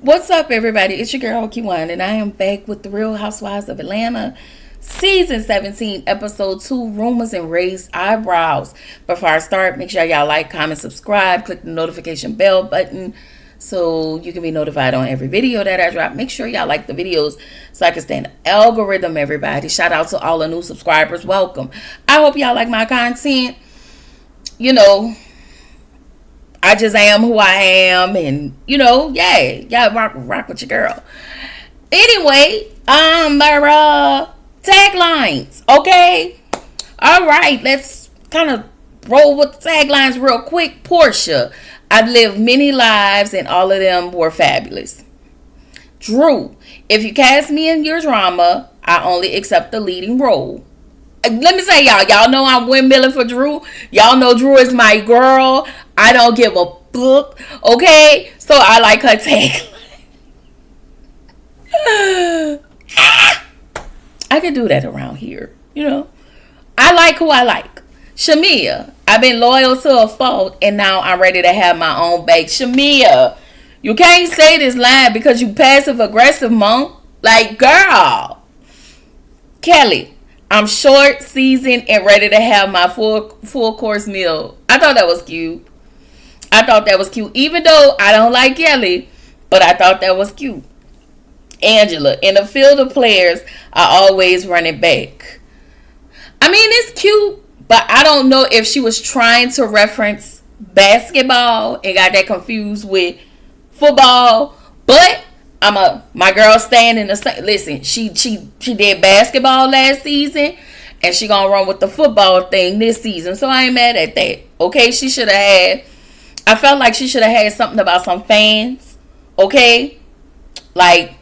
What's up, everybody? It's your girl, Q1, and I am back with the Real Housewives of Atlanta, Season 17, Episode 2, Rumors and Raised Eyebrows. Before I start, make sure y'all like, comment, subscribe, click the notification bell button so you can be notified on every video that I drop. Make sure y'all like the videos so I can stay in the algorithm, everybody. Shout out to all the new subscribers. Welcome. I hope y'all like my content. You know, I just am who I am, and rock with your girl. Anyway, my taglines, okay? All right, let's kind of roll with the taglines real quick. Portia, I've lived many lives, and all of them were fabulous. Drew, if you cast me in your drama, I only accept the leading role. Let me say, y'all know I'm windmilling for Drew. Y'all know Drew is my girl. I don't give a fuck, okay? So I like her tagline. I can do that around here, I like who I like. Shamia, I've been loyal to a fault, and now I'm ready to have my own bake. Shamia, you can't say this line because you passive aggressive, monk. Like, girl. Kelly, I'm short, seasoned, and ready to have my full course meal. I thought that was cute. Even though I don't like Kelly, but I thought that was cute. Angela, in the field of players, I always run it back. I mean, it's cute, but I don't know if she was trying to reference basketball and got that confused with football. But my girl staying in the same. Listen, she did basketball last season, and she gonna run with the football thing this season. So I ain't mad at that. Okay, she should have had. I felt like she should have had something about some fans. Okay, like,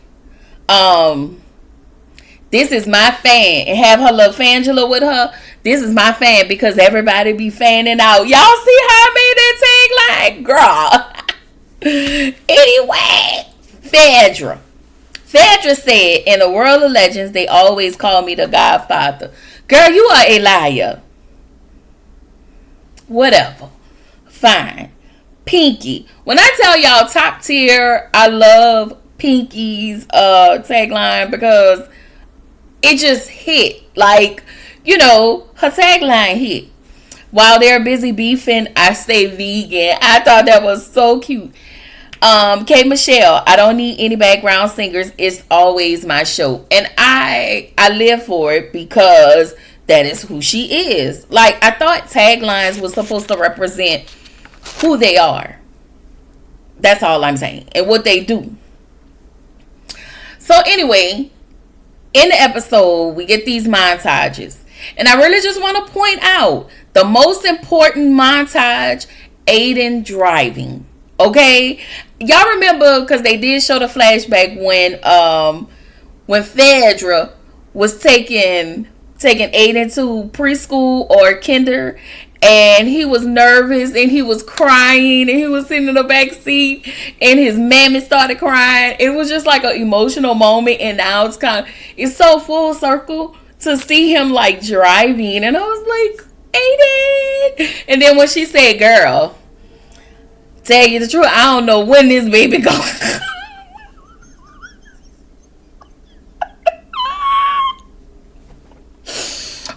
this is my fan, and have her little Fangela with her. This is my fan because everybody be fanning out. Y'all see how I made that tagline, girl. Anyway. Phaedra said, in the world of legends, they always call me the Godfather. Girl, you are a liar. Whatever. Fine. Pinky. When I tell y'all top tier, I love Pinky's tagline because it just hit. Like, her tagline hit. While they're busy beefing, I stay vegan. I thought that was so cute. K. Michelle, I don't need any background singers. It's always my show. And I live for it because that is who she is. Like, I thought taglines was supposed to represent who they are. That's all I'm saying. And what they do. So anyway, in the episode, we get these montages. And I really just want to point out the most important montage, Aiden driving. Okay, y'all remember because they did show the flashback when Phaedra was taking Aiden to preschool or kinder, and he was nervous and he was crying and he was sitting in the back seat and his mammy started crying. It was just like an emotional moment, and now it's so full circle to see him like driving, and I was like, Aiden. And then when she said, girl, tell you the truth, I don't know when this baby go.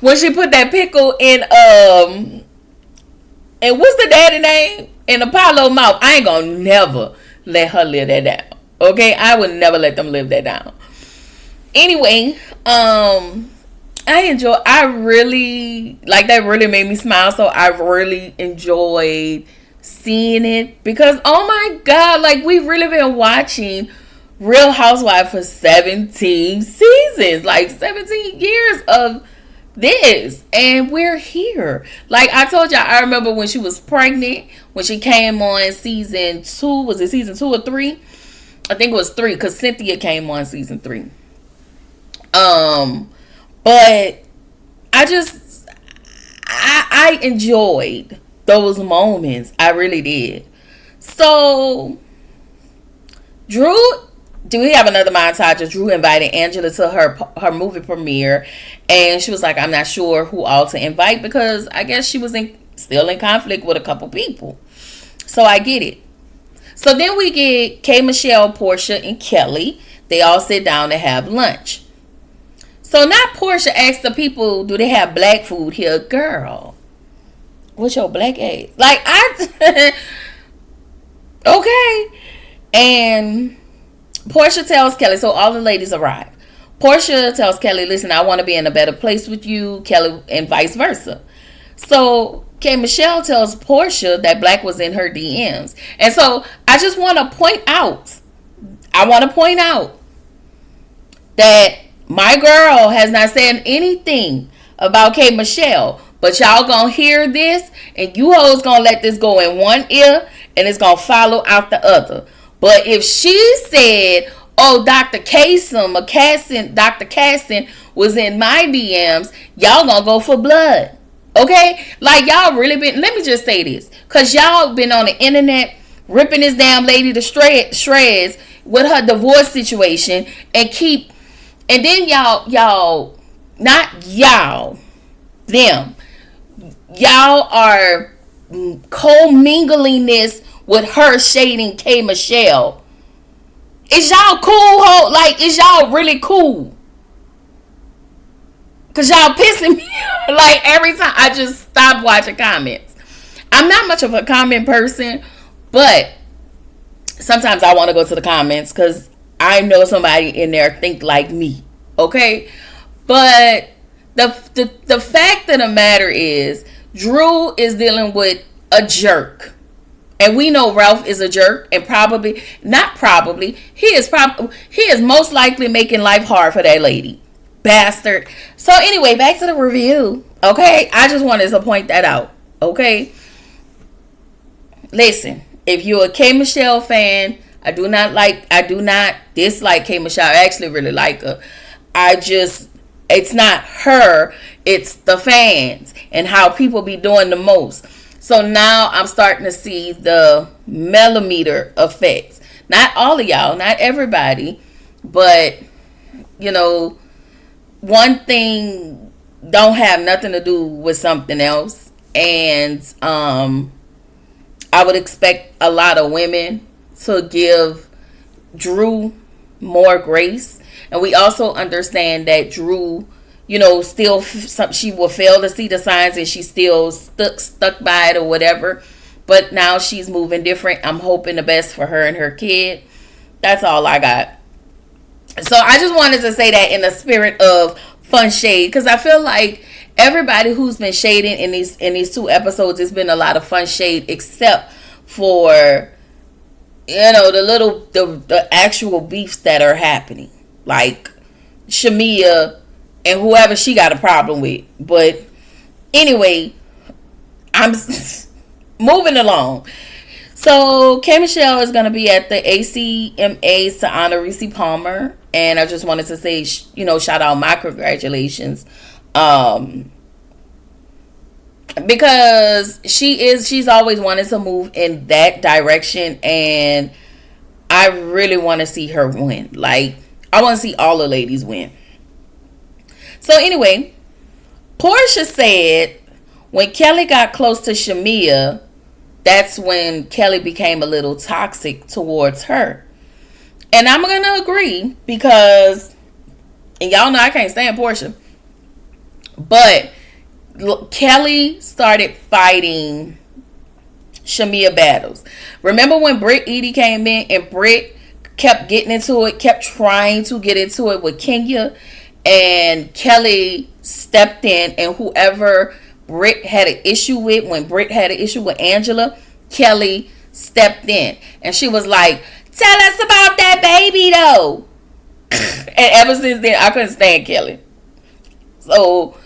When she put that pickle in and what's the daddy name? In Apollo mouth. I ain't gonna never let her live that down. Okay? I would never let them live that down. Anyway, I really, like, that really made me smile. So I really enjoyed seeing it because, oh my God, like, we've really been watching Real Housewives for 17 seasons, like 17 years of this, and we're here. Like I told y'all, I remember when she was pregnant, when she came on season 2. Was it season 2 or 3? I think it was 3 because Cynthia came on season 3. But I enjoyed those moments. I really did. So Drew, do we have another montage of Drew inviting Angela to her movie premiere, and she was like, I'm not sure who all to invite because I guess she was still in conflict with a couple people. So I get it. So then we get K. Michelle, Portia, and Kelly. They all sit down and have lunch. So now Portia asks the people, do they have black food here? Girl, what's your black ass? Like, okay. And Portia tells Kelly, so all the ladies arrive. Portia tells Kelly, listen, I want to be in a better place with you, Kelly, and vice versa. So K. Michelle tells Portia that Black was in her DMs. And so I just want to point out that my girl has not said anything about K. Michelle. But y'all gonna hear this, and you hoes gonna let this go in one ear, and it's gonna follow out the other. But if she said, oh, Dr. Casson was in my DMs, y'all gonna go for blood. Okay? Like, y'all really been, let me just say this. Because y'all been on the internet ripping this damn lady to shreds with her divorce situation. And then y'all, not y'all, them. Y'all are co-mingling this with her shading K. Michelle. Is y'all cool, like, is y'all really cool? Because y'all pissing me like, every time I just stop watching comments. I'm not much of a comment person, but sometimes I want to go to the comments because I know somebody in there think like me, okay? But the fact of the matter is, Drew is dealing with a jerk. And we know Ralph is a jerk, and he is most likely making life hard for that lady. Bastard. So anyway, back to the review. Okay? I just wanted to point that out. Okay? Listen, if you're a K. Michelle fan, I do not dislike K. Michelle. I actually really like her. It's not her, it's the fans and how people be doing the most. So now I'm starting to see the millimeter effects. Not all of y'all, not everybody, but, one thing don't have nothing to do with something else. And I would expect a lot of women to give Drew more grace. And we also understand that Drew, still she will fail to see the signs and she's still stuck by it or whatever. But now she's moving different. I'm hoping the best for her and her kid. That's all I got. So I just wanted to say that in the spirit of fun shade, because I feel like everybody who's been shading in these 2 episodes, it's been a lot of fun shade, except for the actual beefs that are happening, like Shamia and whoever she got a problem with. But anyway, I'm moving along. So K. Michelle is going to be at the ACMAs to honor Reese Palmer. And I just wanted to say, shout out my congratulations. Because she's always wanted to move in that direction. And I really want to see her win. Like, I want to see all the ladies win. So anyway, Portia said when Kelly got close to Shamia, that's when Kelly became a little toxic towards her. And I'm going to agree because, and y'all know I can't stand Portia, but Kelly started fighting Shamia battles. Remember when Britt Edie came in and Britt kept getting into it, kept trying to get into it with Kenya, and Kelly stepped in, and whoever Britt had an issue with, when Britt had an issue with Angela, Kelly stepped in. And she was like, tell us about that baby though. And ever since then, I couldn't stand Kelly. So,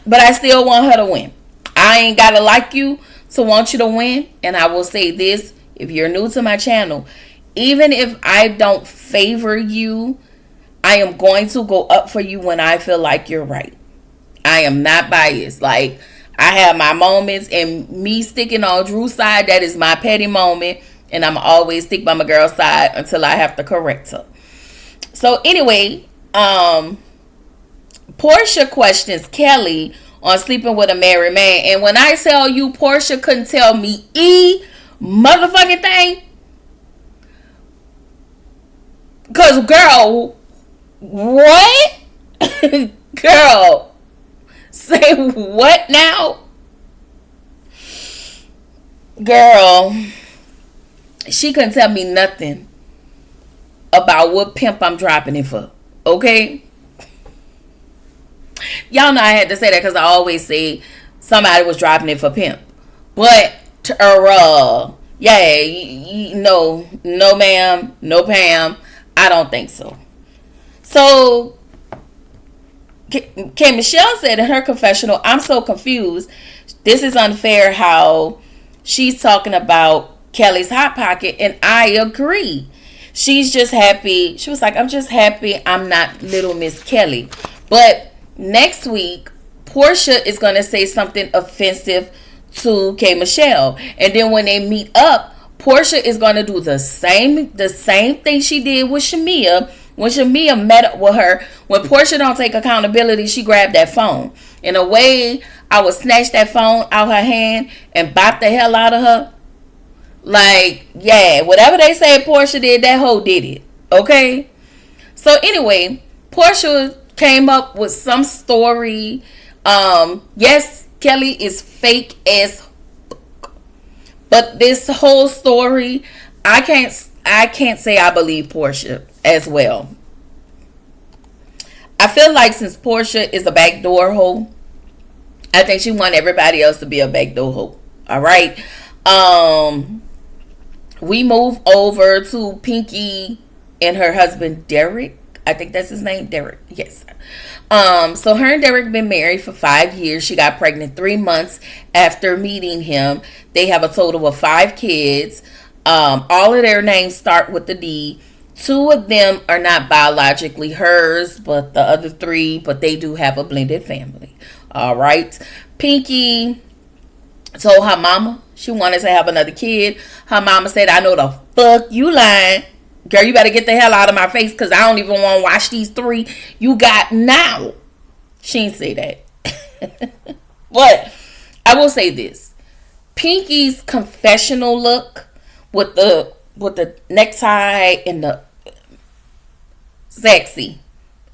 but I still want her to win. I ain't gotta like you to want you to win. And I will say this, if you're new to my channel, even if I don't favor you, I am going to go up for you when I feel like you're right. I am not biased. Like, I have my moments, and me sticking on Drew's side, that is my petty moment, and I'm always stick by my girl's side until I have to correct her. So anyway, Portia questions Kelly on sleeping with a married man, and when I tell you Portia couldn't tell me motherfucking thing? Cause girl, what? Girl, say what now? Girl, she couldn't tell me nothing about what pimp I'm dropping it for. Okay? Y'all know I had to say that because I always say somebody was dropping it for pimp. But, yeah, no, no ma'am, no Pam. I don't think so. So, K. Michelle said in her confessional, I'm so confused. This is unfair how she's talking about Kelly's Hot Pocket, and I agree. She's just happy. She was like, I'm just happy I'm not Little Miss Kelly. But next week, Portia is going to say something offensive to K. Michelle. And then when they meet up, Portia is going to do the same thing she did with Shamia. When Shamia met up with her, when Portia don't take accountability, she grabbed that phone. In a way, I would snatch that phone out her hand and bop the hell out of her. Like, yeah, whatever they say Portia did, that hoe did it. Okay? So anyway, Portia came up with some story. Yes, Kelly is fake as fuck. But this whole story, I can't say I believe Portia as well. I feel like since Portia is a backdoor hoe, I think she want everybody else to be a backdoor hoe. Alright? We move over to Pinky and her husband Derek. I think that's his name, Derek. Yes. So her and Derek been married for 5 years. She got pregnant 3 months after meeting him. They have a total of 5 kids. All of their names start with the D. 2 of them are not biologically hers, but the other 3, but they do have a blended family. All right. Pinky told her mama she wanted to have another kid. Her mama said, I know the fuck you lying. Girl, you better get the hell out of my face because I don't even want to watch these 3 you got now. She didn't say that. But I will say this. Pinky's confessional look with the necktie and the sexy.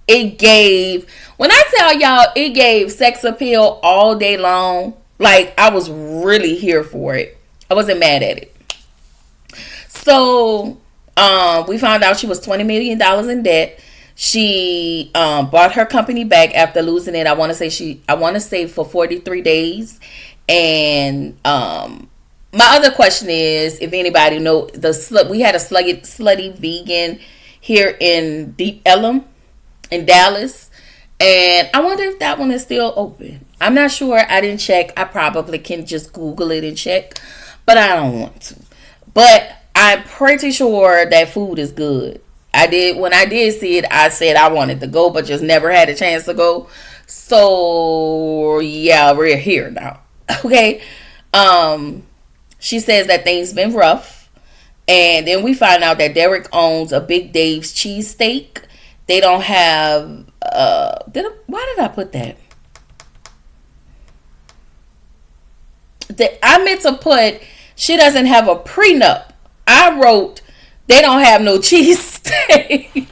It gave, when I tell y'all, it gave sex appeal all day long. Like, I was really here for it. I wasn't mad at it. So, we found out she was $20 million in debt. She bought her company back after losing it. I want to say for 43 days. And my other question is, if anybody know we had a slutty vegan here in Deep Ellum in Dallas, and I wonder if that one is still open. I'm not sure. I didn't check. I probably can just Google it and check, but I don't want to. But I'm pretty sure that food is good. When I did see it, I said I wanted to go, but just never had a chance to go. So yeah, we're here now. Okay. She says that things been rough. And then we find out that Derek owns a Big Dave's cheesesteak. They don't have why did I put that? I meant to put she doesn't have a prenup. I wrote they don't have no cheesesteaks.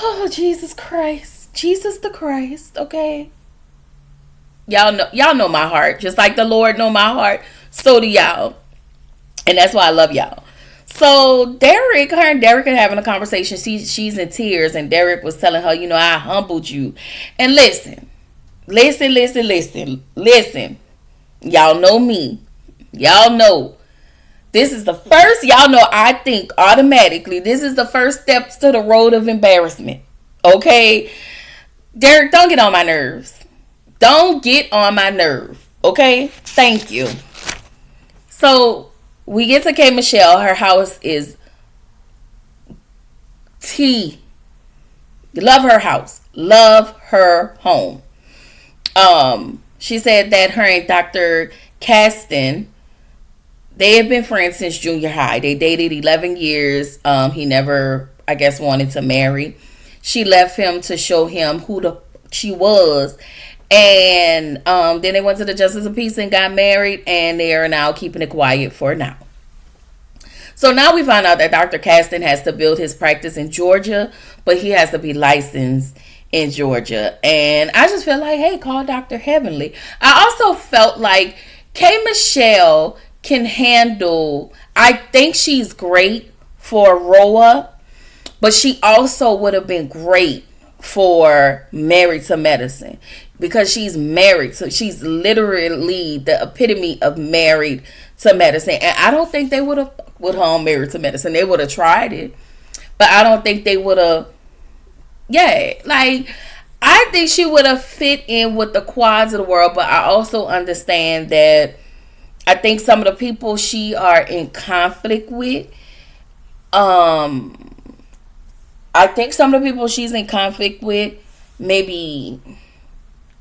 Oh, Jesus Christ. Jesus the Christ, okay? Y'all know my heart. Just like the Lord know my heart, so do y'all. And that's why I love y'all. So her and Derek are having a conversation. She's in tears, and Derek was telling her, I humbled you. And listen. Y'all know me. Y'all know. This is the first, y'all know, I think automatically, this is the first steps to the road of embarrassment. Okay? Derek, don't get on my nerves. Don't get on my nerve. Okay? Thank you. So, we get to K. Michelle. Her house is T. Love her house. Love her home. She said that her and Dr. Caston, they have been friends since junior high. They dated 11 years. He never, I guess, wanted to marry. She left him to show him who she was. And then they went to the Justice of Peace and got married, and they are now keeping it quiet for now. So now we find out that Dr. Caston has to build his practice in Georgia, but he has to be licensed in Georgia. And I just feel like, hey, call Dr. Heavenly. I also felt like K. Michelle can handle, I think she's great for Roa, but she also would have been great for Married to Medicine, because she's married. So she's literally the epitome of Married to Medicine. And I don't think they would have with her on Married to Medicine. They would have tried it, but I don't think they would have. Yeah, like, I think she would have fit in with the quads of the world, but I also understand that I think some of the people she are in conflict with, I think some of the people she's in conflict with, maybe,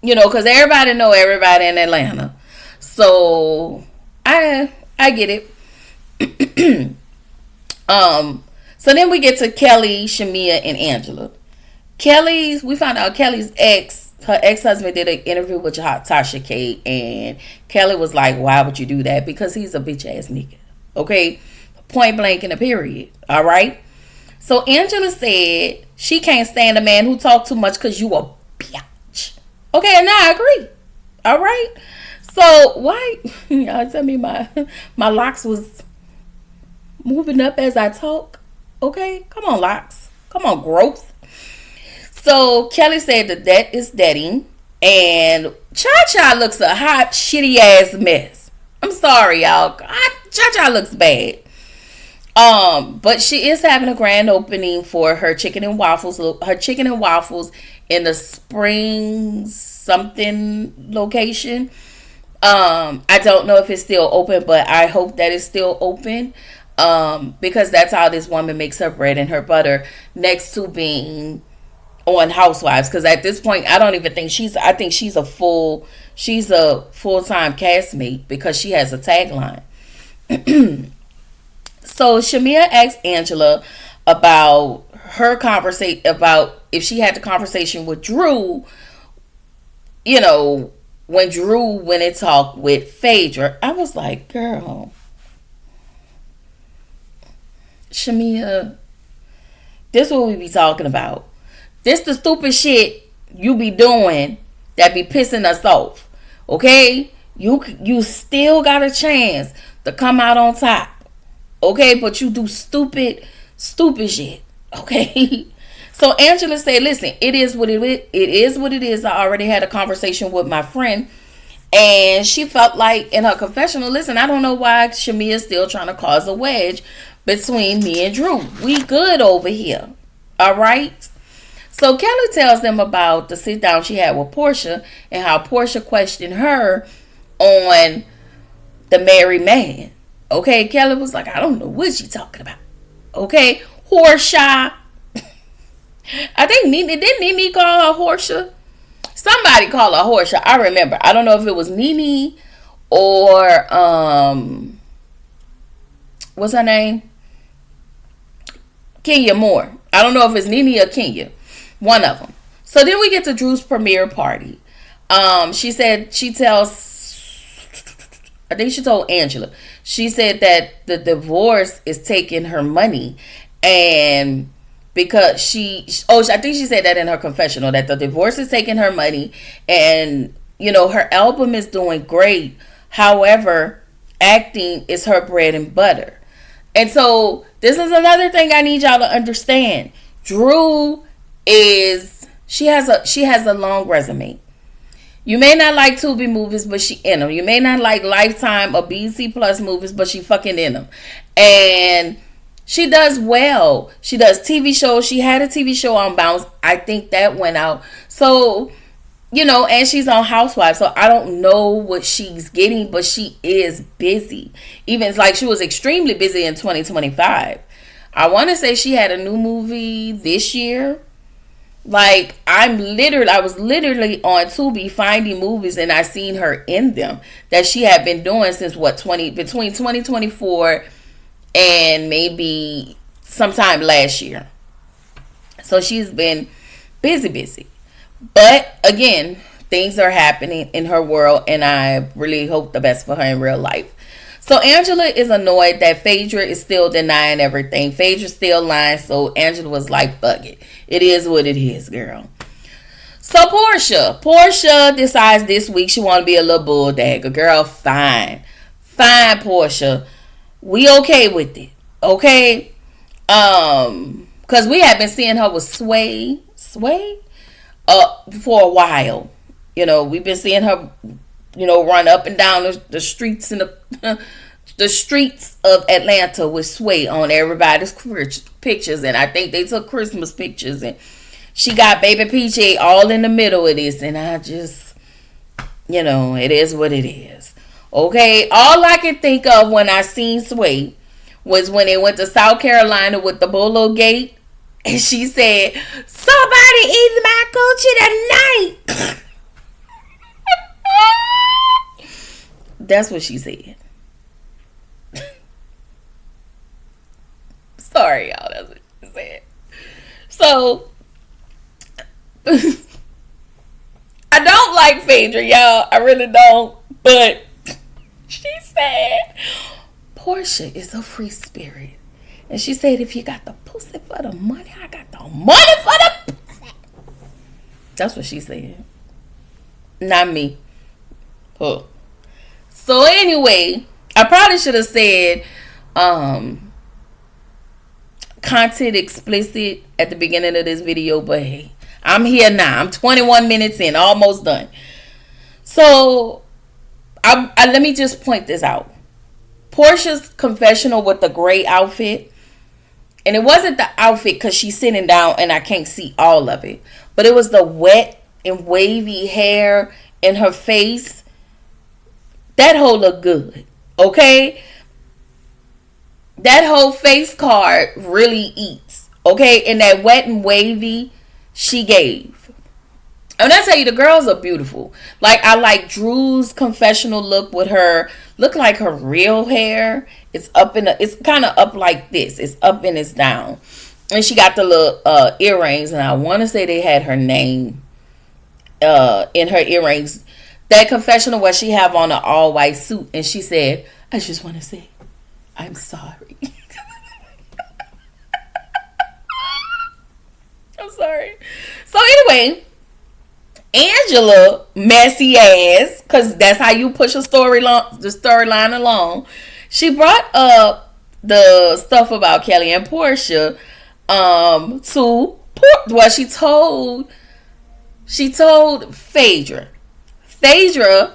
because everybody know everybody in Atlanta. So I get it. So then we get to Kelly, Shamia, and Angela. We found out Kelly's her ex-husband did an interview with Tasha K, and Kelly was like, why would you do that? Because he's a bitch ass nigga. Okay? Point blank in a period. All right? So Angela said she can't stand a man who talk too much because you a bitch. Okay, and I agree. All right? So why y'all tell me my locks was moving up as I talk? Okay? Come on, locks. Come on, growth. So Kelly said that is Daddy, and Cha-Cha looks a hot, shitty ass mess. I'm sorry, y'all. Cha-Cha looks bad. But she is having a grand opening for her chicken and waffles. Her chicken and waffles in the Spring something location. I don't know if it's still open, but I hope that it's still open. Because that's how this woman makes her bread and her butter, next to being on Housewives. Because at this point, I don't even think I think she's a full-time castmate, because she has a tagline. So Shamia asked Angela about her conversation, about if she had the conversation with Drew, when Drew went and talked with Phaedra. I was like, girl, Shamia, this is what we be talking about. This the stupid shit you be doing that be pissing us off. Okay? You still got a chance to come out on top. Okay? But you do stupid shit. Okay? So Angela said, listen, it is what it is. It is what it is. I already had a conversation with my friend, and she felt like in her confessional, listen, I don't know why Shamia is still trying to cause a wedge between me and Drew. We good over here. All right? So Kelly tells them about the sit down she had with Portia, and how Portia questioned her on the married man. Okay, Kelly was like, I don't know what she's talking about. Okay, Horsha. I think didn't Nene call her Horsha? Somebody called her Horsha. I remember. I don't know if it was Nene or what's her name? Kenya Moore. I don't know if it's Nene or Kenya. One of them. So then we get to Drew's premiere party. She told Angela. She said that the divorce is taking her money, and because I think she said that in her confessional, that the divorce is taking her money, and her album is doing great. However, acting is her bread and butter. And so this is another thing I need y'all to understand. Drew she has a long resume. You may not like Tubi movies, but she in them. You may not like Lifetime or BC Plus movies, but she fucking in them. And she does well. She does TV shows. She had a TV show on Bounce. I think that went out. So, and she's on Housewives. So I don't know what she's getting, but she is busy. Even it's like she was extremely busy in 2025. I want to say she had a new movie this year. Like, I was literally on Tubi finding movies, and I seen her in them that she had been doing since between 2024 and maybe sometime last year. So she's been busy. But again, things are happening in her world, and I really hope the best for her in real life. So Angela is annoyed that Phaedra is still denying everything. Phaedra's still lying, so Angela was like, fuck it. It is what it is, girl. So Portia decides this week she want to be a little bulldagger. Girl, fine. Fine, Portia. We okay with it. Okay? Because we have been seeing her with Sway for a while. You know, we've been seeing her, you know, run up and down the streets in the streets of Atlanta with Sway on everybody's pictures, and I think they took Christmas pictures, and she got baby PJ all in the middle of this, and I just, you know, it is what it is. Okay, all I can think of when I seen Sway was when they went to South Carolina with the Bolo Gate, and she said, "Somebody eat my coochie tonight." That's what she said. Sorry, y'all. That's what she said. So, I don't like Phaedra, y'all. I really don't. But she said, Portia is a free spirit. And she said, if you got the pussy for the money, I got the money for the pussy. That's what she said. Not me. Huh. So anyway, I probably should have said content explicit at the beginning of this video, but hey, I'm here now. I'm 21 minutes in, almost done. So let me just point this out. Portia's confessional with the gray outfit, and it wasn't the outfit because she's sitting down and I can't see all of it, but it was the wet and wavy hair in her face. That whole look good, okay? That whole face card really eats, okay? And that wet and wavy she gave. And I tell you, the girls are beautiful. Like, I like Drew's confessional look with her. Look like her real hair. It's up in it's kind of up like this. It's up and it's down. And she got the little earrings, and I want to say they had her name in her earrings. That confessional where she have on an all white suit, and she said, I just want to say, I'm sorry. I'm sorry. So anyway, Angela, messy ass, because that's how you push the storyline along. She brought up the stuff about Kelly and Portia she told Phaedra. Phaedra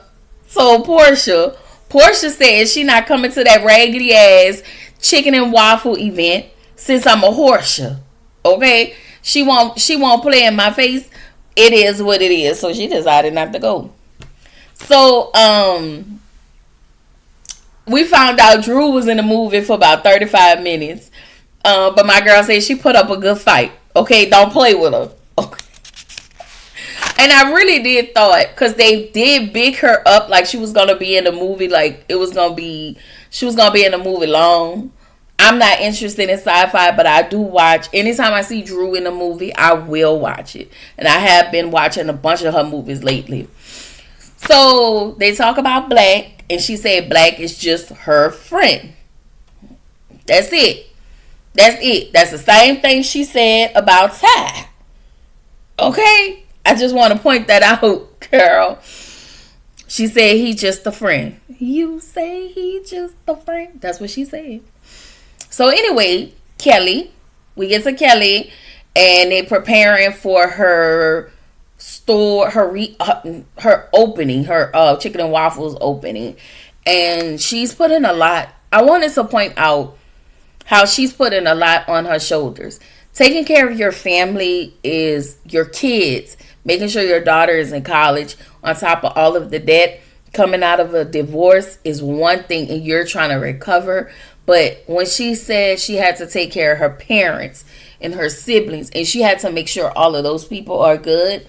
told Portia. Portia said she not coming to that raggedy ass chicken and waffle event since I'm a Horsea. Okay? She won't play in my face. It is what it is. So she decided not to go. So we found out Drew was in the movie for about 35 minutes. But my girl said she put up a good fight. Okay, don't play with her. Okay. And I really did thought, because they did big her up like she was going to be in the movie, like she was going to be in the movie long. I'm not interested in sci-fi, but I do watch. Anytime I see Drew in a movie, I will watch it. And I have been watching a bunch of her movies lately. So they talk about Black, and she said Black is just her friend. That's it. That's it. That's the same thing she said about Ty. Okay? I just want to point that out, girl. She said he just a friend. You say he just a friend? That's what she said. So anyway, Kelly. We get to Kelly, and they're preparing for her store, her opening, her chicken and waffles opening. And she's putting a lot. I wanted to point out how she's putting a lot on her shoulders. Taking care of your family is your kids. Making sure your daughter is in college on top of all of the debt. Coming out of a divorce is one thing, and you're trying to recover. But when she said she had to take care of her parents and her siblings, and she had to make sure all of those people are good,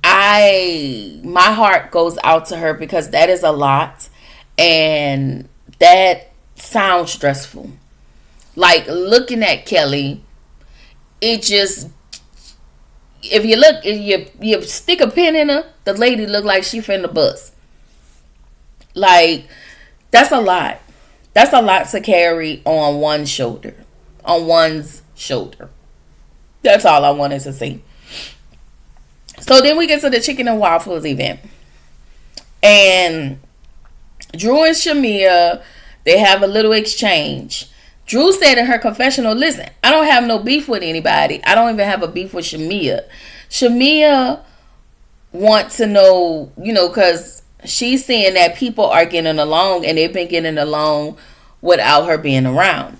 my heart goes out to her, because that is a lot, and that sounds stressful. Like, looking at Kelly, it just, if you look, if you stick a pin in her, the lady look like she finna bust. Like, that's a lot. That's a lot to carry on one's shoulder. On one's shoulder. That's all I wanted to say. So then we get to the chicken and waffles event. And Drew and Shamia, they have a little exchange. Drew said in her confessional, listen, I don't have no beef with anybody. I don't even have a beef with Shamia. Shamia wants to know, because she's saying that people are getting along and they've been getting along without her being around.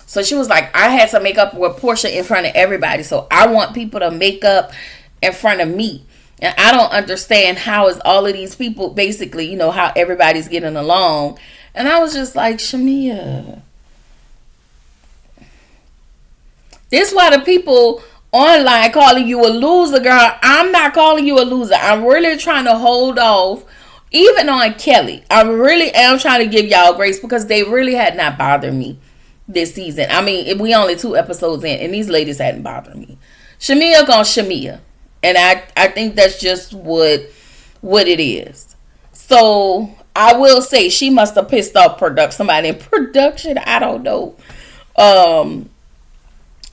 So she was like, I had to make up with Portia in front of everybody. So I want people to make up in front of me. And I don't understand how is all of these people basically, how everybody's getting along. And I was just like, Shamia, this is why the people online calling you a loser, girl. I'm not calling you a loser. I'm really trying to hold off. Even on Kelly, I really am trying to give y'all grace because they really had not bothered me this season. I mean, we only 2 episodes in, and these ladies hadn't bothered me. Shamia gone Shamia, and I think that's just what it is. So I will say she must have pissed off somebody in production. I don't know.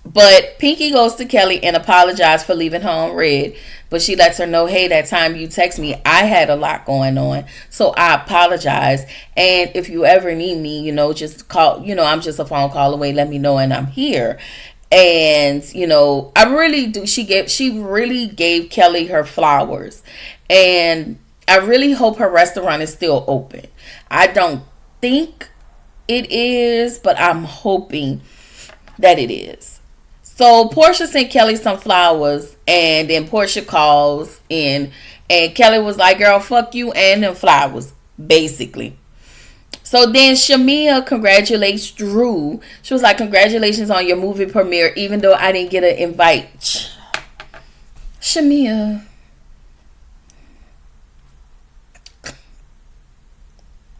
But Pinky goes to Kelly and apologizes for leaving her on red. But she lets her know, hey, that time you text me, I had a lot going on. So I apologize. And if you ever need me, just call, I'm just a phone call away. Let me know and I'm here. And, I really do. She really gave Kelly her flowers. And I really hope her restaurant is still open. I don't think it is, but I'm hoping that it is. So Portia sent Kelly some flowers, and then Portia calls in, and Kelly was like, girl, fuck you and them flowers, basically. So then Shamia congratulates Drew. She was like, congratulations on your movie premiere, even though I didn't get an invite. Shamia.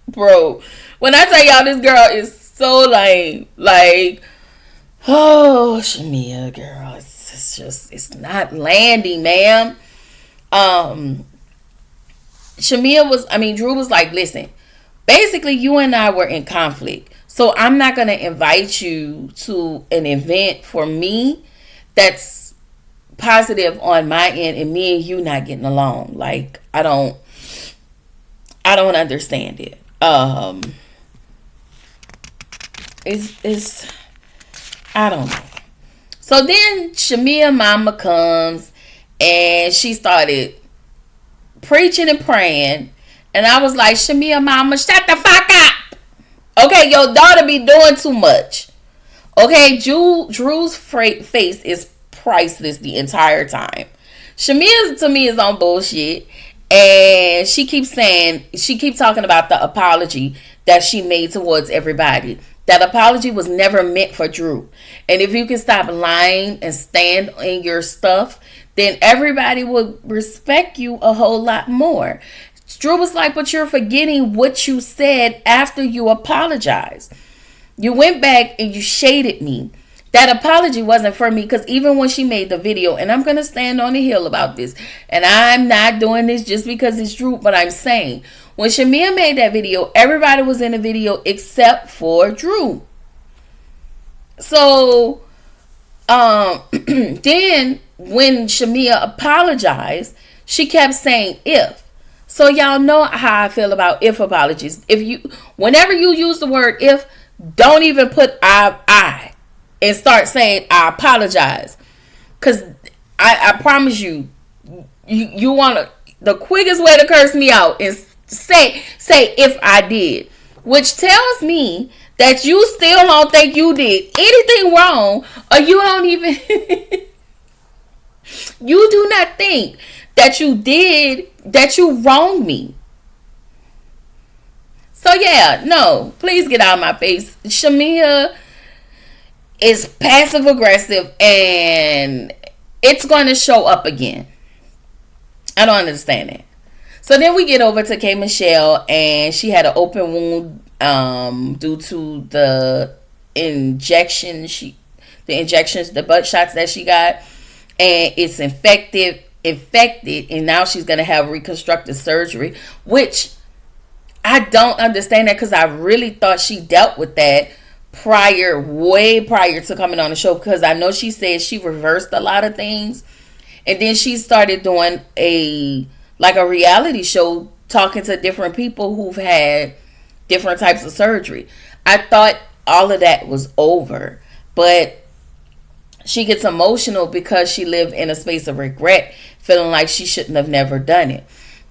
Bro, when I tell y'all this girl is so lame, like, oh, Shamia, girl, it's not landing, ma'am. Drew was like, listen, basically you and I were in conflict. So I'm not going to invite you to an event for me that's positive on my end and me and you not getting along. Like, I don't understand it. It's I don't know. So then Shamia mama comes and she started preaching and praying. And I was like, Shamia mama, shut the fuck up. Okay, your daughter be doing too much. Okay, Drew's face is priceless the entire time. Shamia to me is on bullshit. And she keeps talking about the apology that she made towards everybody. That apology was never meant for Drew. And if you can stop lying and stand in your stuff, then everybody will respect you a whole lot more. Drew was like, but you're forgetting what you said after you apologized. You went back and you shaded me. That apology wasn't for me, because even when she made the video, and I'm going to stand on the hill about this, and I'm not doing this just because it's Drew, but I'm saying, when Shamia made that video, everybody was in the video except for Drew. So, then when Shamia apologized, she kept saying if. So y'all know how I feel about if apologies. Whenever you use the word if, don't even put I. And start saying, I apologize. Because I promise you want to, the quickest way to curse me out is say if I did. Which tells me that you still don't think you did anything wrong. Or you don't even, you do not think that you wronged me. So yeah, no, please get out of my face. Shamia is passive aggressive and it's going to show up again. I don't understand it. So then we get over to K. Michelle, and she had an open wound due to the injections, the butt shots that she got. and it's infected, and now she's gonna have reconstructive surgery, which I don't understand that, because I really thought she dealt with that way prior to coming on the show, because I know she said she reversed a lot of things, and then she started doing a reality show, talking to different people who've had different types of surgery. I thought all of that was over, but she gets emotional because she lived in a space of regret, feeling like she shouldn't have never done it.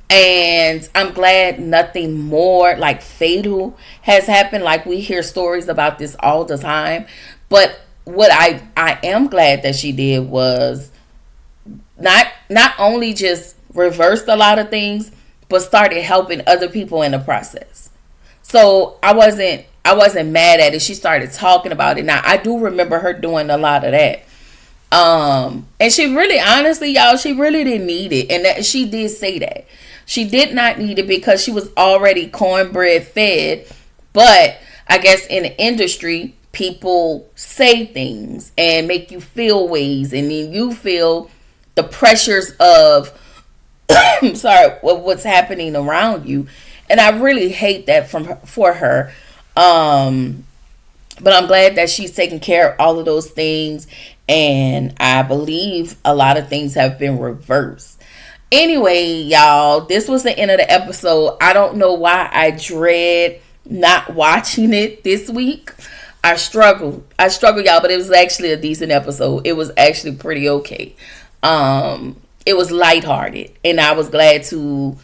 And I'm glad nothing more like fatal has happened. Like, we hear stories about this all the time. But what I am glad that she did was not only just reversed a lot of things, but started helping other people in the process. So I wasn't mad at it. She started talking about it. Now, I do remember her doing a lot of that. And she really, honestly, y'all, she really didn't need it. And that, she did say that. She did not need it because she was already cornbread fed. But I guess in the industry, people say things and make you feel ways. And then you feel the pressures of, what's happening around you. And I really hate that for her. But I'm glad that she's taking care of all of those things. And I believe a lot of things have been reversed. Anyway, y'all, this was the end of the episode. I don't know why I dread not watching it this week. I struggle, y'all, but it was actually a decent episode. It was actually pretty okay. It was lighthearted, and I was glad to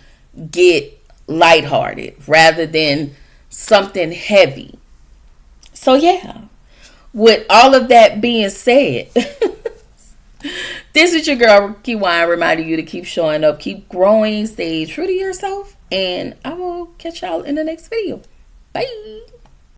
get lighthearted rather than something heavy. So yeah, with all of that being said, this is your girl, Kiwan, reminding you to keep showing up, keep growing, stay true to yourself, and I will catch y'all in the next video. Bye.